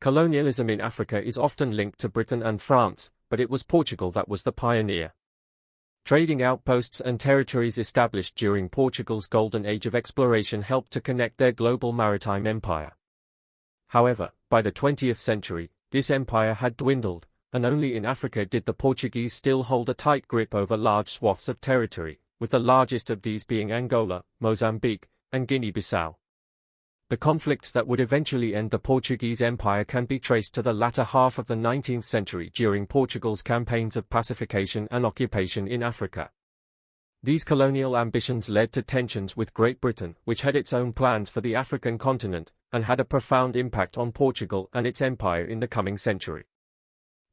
Colonialism in Africa is often linked to Britain and France, but it was Portugal that was the pioneer. Trading outposts and territories established during Portugal's golden age of exploration helped to connect their global maritime empire. However, by the 20th century, this empire had dwindled, and only in Africa did the Portuguese still hold a tight grip over large swaths of territory, with the largest of these being Angola, Mozambique, and Guinea-Bissau. The conflicts that would eventually end the Portuguese Empire can be traced to the latter half of the 19th century during Portugal's campaigns of pacification and occupation in Africa. These colonial ambitions led to tensions with Great Britain, which had its own plans for the African continent, and had a profound impact on Portugal and its empire in the coming century.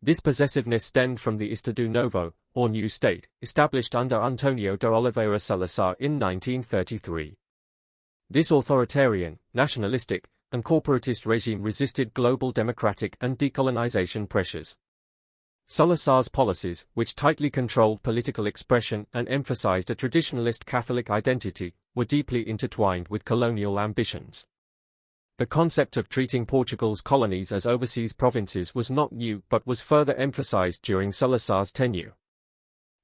This possessiveness stemmed from the Estado Novo, or New State, established under Antonio de Oliveira Salazar in 1933. This authoritarian, nationalistic, and corporatist regime resisted global democratic and decolonization pressures. Salazar's policies, which tightly controlled political expression and emphasized a traditionalist Catholic identity, were deeply intertwined with colonial ambitions. The concept of treating Portugal's colonies as overseas provinces was not new but was further emphasized during Salazar's tenure.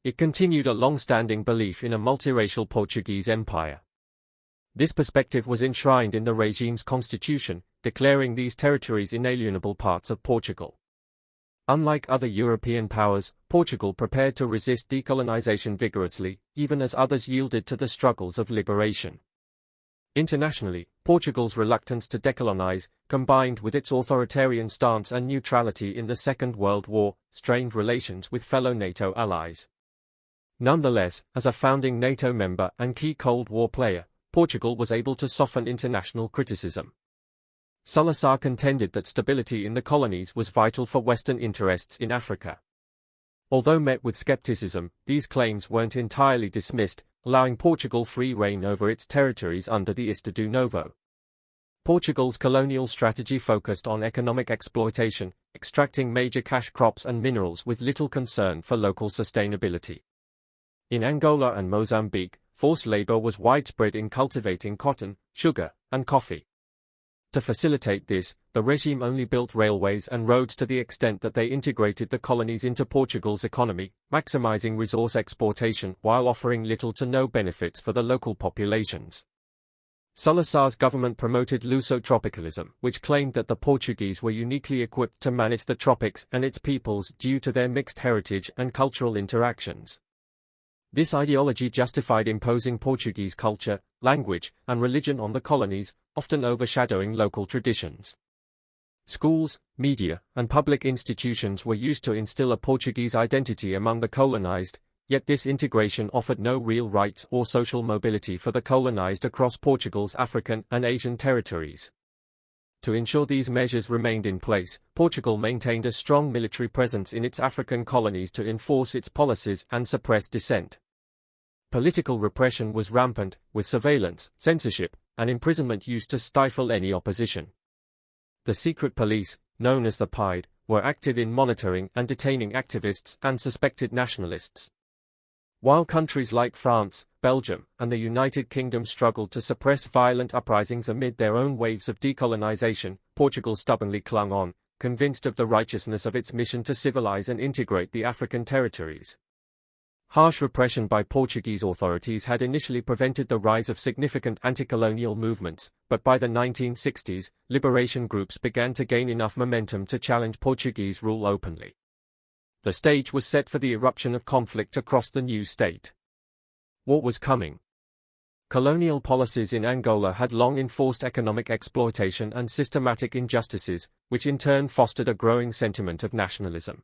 It continued a long-standing belief in a multiracial Portuguese empire. This perspective was enshrined in the regime's constitution, declaring these territories inalienable parts of Portugal. Unlike other European powers, Portugal prepared to resist decolonization vigorously, even as others yielded to the struggles of liberation. Internationally, Portugal's reluctance to decolonize, combined with its authoritarian stance and neutrality in the Second World War, strained relations with fellow NATO allies. Nonetheless, as a founding NATO member and key Cold War player, Portugal was able to soften international criticism. Salazar contended that stability in the colonies was vital for Western interests in Africa. Although met with skepticism, these claims weren't entirely dismissed, allowing Portugal free rein over its territories under the Estado Novo. Portugal's colonial strategy focused on economic exploitation, extracting major cash crops and minerals with little concern for local sustainability. In Angola and Mozambique, forced labor was widespread in cultivating cotton, sugar, and coffee. To facilitate this, the regime only built railways and roads to the extent that they integrated the colonies into Portugal's economy, maximizing resource exportation while offering little to no benefits for the local populations. Salazar's government promoted Luso-tropicalism, which claimed that the Portuguese were uniquely equipped to manage the tropics and its peoples due to their mixed heritage and cultural interactions. This ideology justified imposing Portuguese culture, language, and religion on the colonies, often overshadowing local traditions. Schools, media, and public institutions were used to instill a Portuguese identity among the colonized, yet this integration offered no real rights or social mobility for the colonized across Portugal's African and Asian territories. To ensure these measures remained in place, Portugal maintained a strong military presence in its African colonies to enforce its policies and suppress dissent. Political repression was rampant, with surveillance, censorship, and imprisonment used to stifle any opposition. The secret police, known as the Pied, were active in monitoring and detaining activists and suspected nationalists. While countries like France, Belgium, and the United Kingdom struggled to suppress violent uprisings amid their own waves of decolonization, Portugal stubbornly clung on, convinced of the righteousness of its mission to civilize and integrate the African territories. Harsh repression by Portuguese authorities had initially prevented the rise of significant anti-colonial movements, but by the 1960s, liberation groups began to gain enough momentum to challenge Portuguese rule openly. The stage was set for the eruption of conflict across the new state. What was coming? Colonial policies in Angola had long enforced economic exploitation and systematic injustices, which in turn fostered a growing sentiment of nationalism.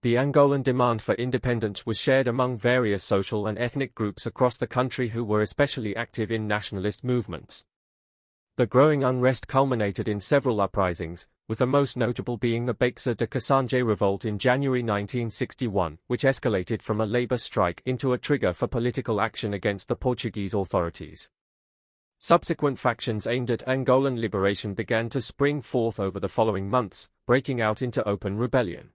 The Angolan demand for independence was shared among various social and ethnic groups across the country who were especially active in nationalist movements. The growing unrest culminated in several uprisings, with the most notable being the Baixa de Caçange revolt in January 1961, which escalated from a labor strike into a trigger for political action against the Portuguese authorities. Subsequent factions aimed at Angolan liberation began to spring forth over the following months, breaking out into open rebellion.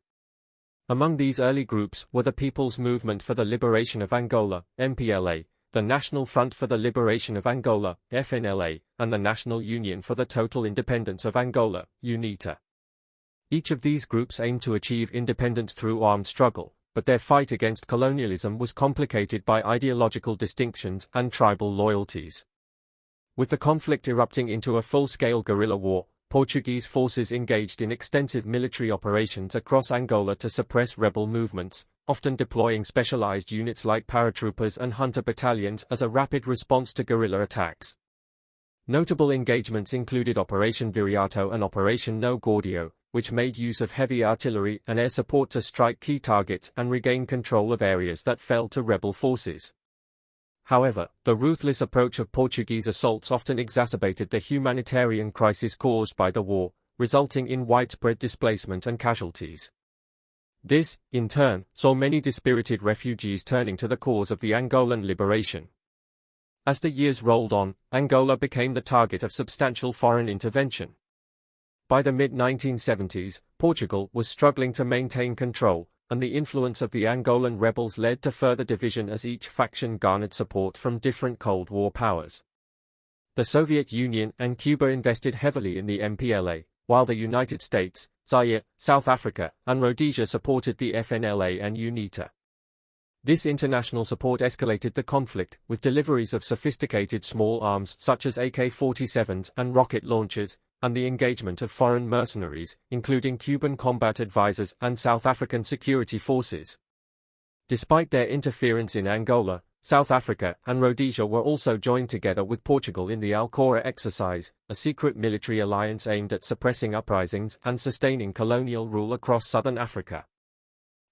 Among these early groups were the People's Movement for the Liberation of Angola, MPLA, the National Front for the Liberation of Angola, FNLA, and the National Union for the Total Independence of Angola, UNITA. Each of these groups aimed to achieve independence through armed struggle, but their fight against colonialism was complicated by ideological distinctions and tribal loyalties. With the conflict erupting into a full-scale guerrilla war, Portuguese forces engaged in extensive military operations across Angola to suppress rebel movements, often deploying specialized units like paratroopers and hunter battalions as a rapid response to guerrilla attacks. Notable engagements included Operation Viriato and Operation No Gordio, which made use of heavy artillery and air support to strike key targets and regain control of areas that fell to rebel forces. However, the ruthless approach of Portuguese assaults often exacerbated the humanitarian crisis caused by the war, resulting in widespread displacement and casualties. This, in turn, saw many dispirited refugees turning to the cause of the Angolan liberation. As the years rolled on, Angola became the target of substantial foreign intervention. By the mid-1970s, Portugal was struggling to maintain control, and the influence of the Angolan rebels led to further division as each faction garnered support from different Cold War powers. The Soviet Union and Cuba invested heavily in the MPLA, while the United States, Zaire, South Africa, and Rhodesia supported the FNLA and UNITA. This international support escalated the conflict, with deliveries of sophisticated small arms such as AK-47s and rocket launchers, and the engagement of foreign mercenaries, including Cuban combat advisors and South African security forces. Despite their interference in Angola, South Africa and Rhodesia were also joined together with Portugal in the Alcora exercise, a secret military alliance aimed at suppressing uprisings and sustaining colonial rule across southern Africa.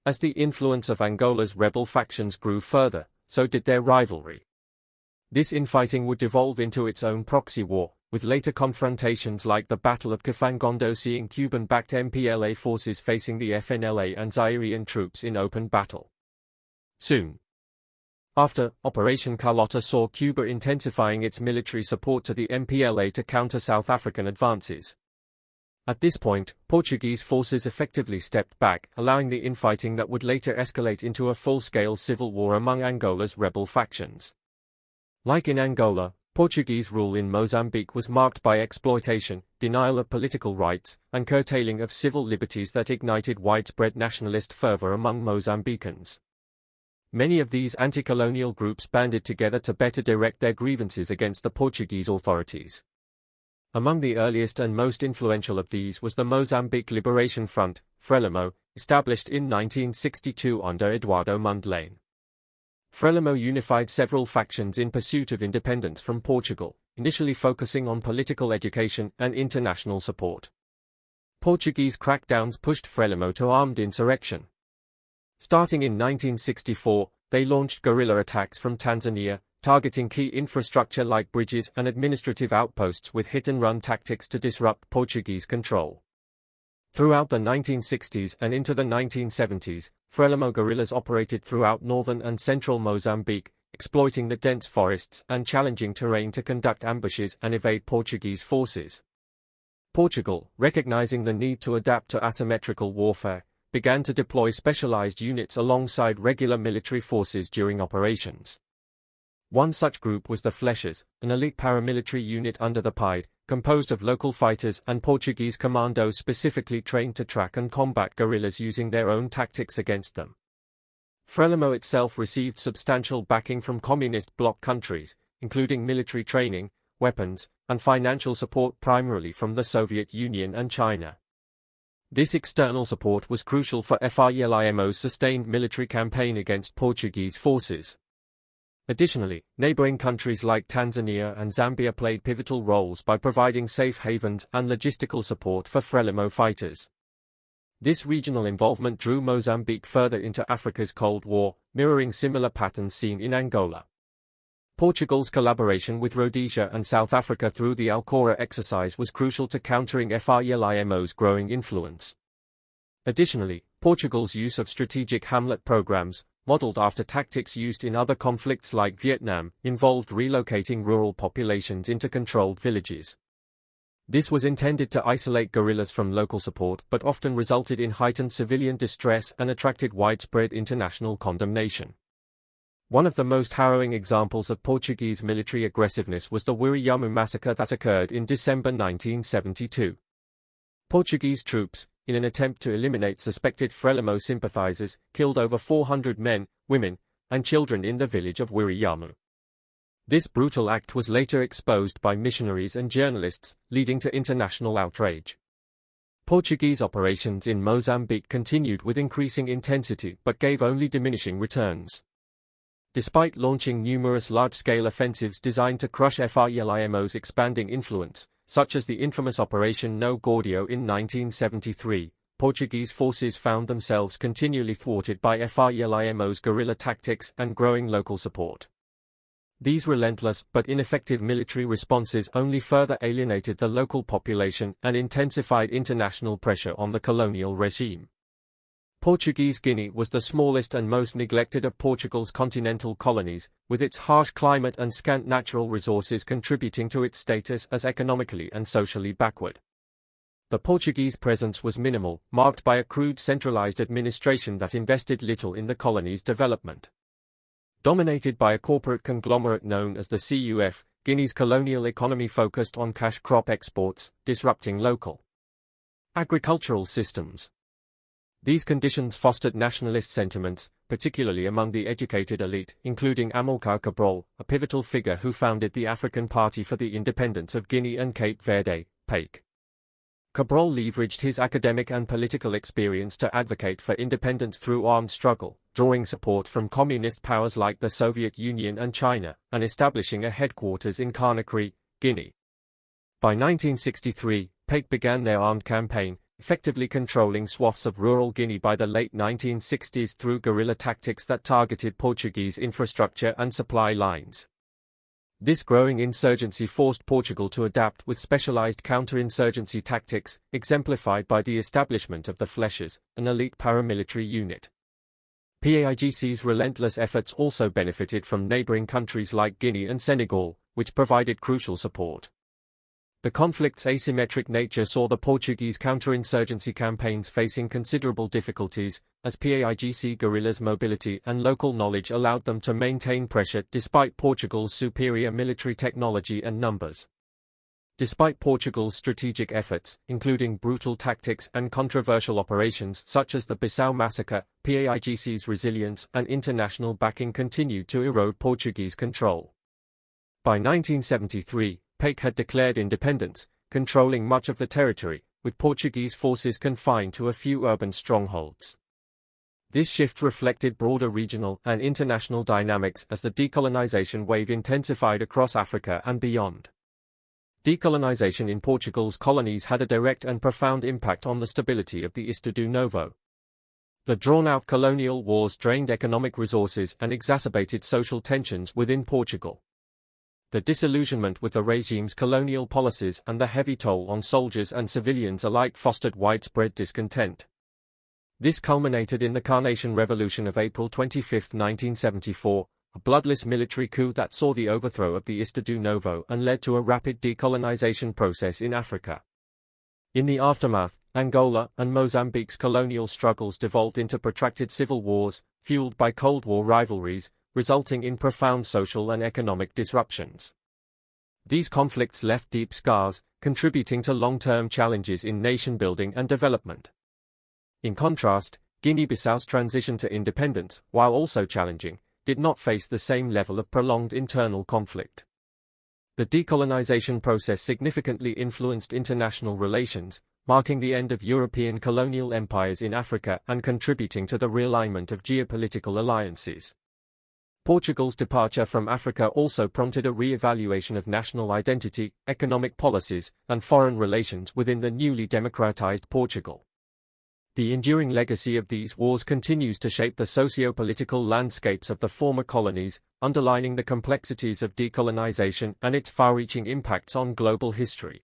As the influence of Angola's rebel factions grew further, so did their rivalry. This infighting would devolve into its own proxy war, with later confrontations like the Battle of Kafangondo seeing Cuban-backed MPLA forces facing the FNLA and Zairean troops in open battle. Soon after, Operation Carlotta saw Cuba intensifying its military support to the MPLA to counter South African advances. At this point, Portuguese forces effectively stepped back, allowing the infighting that would later escalate into a full-scale civil war among Angola's rebel factions. Like in Angola, Portuguese rule in Mozambique was marked by exploitation, denial of political rights, and curtailing of civil liberties that ignited widespread nationalist fervor among Mozambicans. Many of these anti-colonial groups banded together to better direct their grievances against the Portuguese authorities. Among the earliest and most influential of these was the Mozambique Liberation Front, Frelimo, established in 1962 under Eduardo Mondlane. Frelimo unified several factions in pursuit of independence from Portugal, initially focusing on political education and international support. Portuguese crackdowns pushed Frelimo to armed insurrection. Starting in 1964, they launched guerrilla attacks from Tanzania, targeting key infrastructure like bridges and administrative outposts with hit-and-run tactics to disrupt Portuguese control. Throughout the 1960s and into the 1970s, Frelimo guerrillas operated throughout northern and central Mozambique, exploiting the dense forests and challenging terrain to conduct ambushes and evade Portuguese forces. Portugal, recognizing the need to adapt to asymmetrical warfare, began to deploy specialized units alongside regular military forces during operations. One such group was the Flechas, an elite paramilitary unit under the PIDE, composed of local fighters and Portuguese commandos specifically trained to track and combat guerrillas using their own tactics against them. Frelimo itself received substantial backing from communist bloc countries, including military training, weapons, and financial support primarily from the Soviet Union and China. This external support was crucial for FRELIMO's sustained military campaign against Portuguese forces. Additionally, neighboring countries like Tanzania and Zambia played pivotal roles by providing safe havens and logistical support for Frelimo fighters. This regional involvement drew Mozambique further into Africa's Cold War, mirroring similar patterns seen in Angola. Portugal's collaboration with Rhodesia and South Africa through the Alcora exercise was crucial to countering FRELIMO's growing influence. Additionally, Portugal's use of strategic hamlet programs, modeled after tactics used in other conflicts like Vietnam, involved relocating rural populations into controlled villages. This was intended to isolate guerrillas from local support but often resulted in heightened civilian distress and attracted widespread international condemnation. One of the most harrowing examples of Portuguese military aggressiveness was the Wiriyamu massacre that occurred in December 1972. Portuguese troops, in an attempt to eliminate suspected Frelimo sympathizers, killed over 400 men, women, and children in the village of Wiriyamu. This brutal act was later exposed by missionaries and journalists, leading to international outrage. Portuguese operations in Mozambique continued with increasing intensity but gave only diminishing returns. Despite launching numerous large-scale offensives designed to crush Frelimo's expanding influence, such as the infamous Operation No Gordio in 1973, Portuguese forces found themselves continually thwarted by Frelimo's guerrilla tactics and growing local support. These relentless but ineffective military responses only further alienated the local population and intensified international pressure on the colonial regime. Portuguese Guinea was the smallest and most neglected of Portugal's continental colonies, with its harsh climate and scant natural resources contributing to its status as economically and socially backward. The Portuguese presence was minimal, marked by a crude centralized administration that invested little in the colony's development. Dominated by a corporate conglomerate known as the CUF, Guinea's colonial economy focused on cash crop exports, disrupting local agricultural systems. These conditions fostered nationalist sentiments, particularly among the educated elite, including Amilcar Cabral, a pivotal figure who founded the African Party for the Independence of Guinea and Cape Verde, PAIC. Cabral leveraged his academic and political experience to advocate for independence through armed struggle, drawing support from communist powers like the Soviet Union and China, and establishing a headquarters in Conakry, Guinea. By 1963, PAIC began their armed campaign, effectively controlling swaths of rural Guinea by the late 1960s through guerrilla tactics that targeted Portuguese infrastructure and supply lines. This growing insurgency forced Portugal to adapt with specialized counterinsurgency tactics, exemplified by the establishment of the Flechas, an elite paramilitary unit. PAIGC's relentless efforts also benefited from neighboring countries like Guinea and Senegal, which provided crucial support. The conflict's asymmetric nature saw the Portuguese counterinsurgency campaigns facing considerable difficulties, as PAIGC guerrillas' mobility and local knowledge allowed them to maintain pressure despite Portugal's superior military technology and numbers. Despite Portugal's strategic efforts, including brutal tactics and controversial operations such as the Bissau massacre, PAIGC's resilience and international backing continued to erode Portuguese control. By 1973, PAIC had declared independence, controlling much of the territory, with Portuguese forces confined to a few urban strongholds. This shift reflected broader regional and international dynamics as the decolonization wave intensified across Africa and beyond. Decolonization in Portugal's colonies had a direct and profound impact on the stability of the Estado Novo. The drawn-out colonial wars drained economic resources and exacerbated social tensions within Portugal. The disillusionment with the regime's colonial policies and the heavy toll on soldiers and civilians alike fostered widespread discontent. This culminated in the Carnation Revolution of April 25, 1974, a bloodless military coup that saw the overthrow of the Estado Novo and led to a rapid decolonization process in Africa. In the aftermath, Angola and Mozambique's colonial struggles devolved into protracted civil wars, fueled by Cold War rivalries, resulting in profound social and economic disruptions. These conflicts left deep scars, contributing to long-term challenges in nation-building and development. In contrast, Guinea-Bissau's transition to independence, while also challenging, did not face the same level of prolonged internal conflict. The decolonization process significantly influenced international relations, marking the end of European colonial empires in Africa and contributing to the realignment of geopolitical alliances. Portugal's departure from Africa also prompted a re-evaluation of national identity, economic policies, and foreign relations within the newly democratized Portugal. The enduring legacy of these wars continues to shape the socio-political landscapes of the former colonies, underlining the complexities of decolonization and its far-reaching impacts on global history.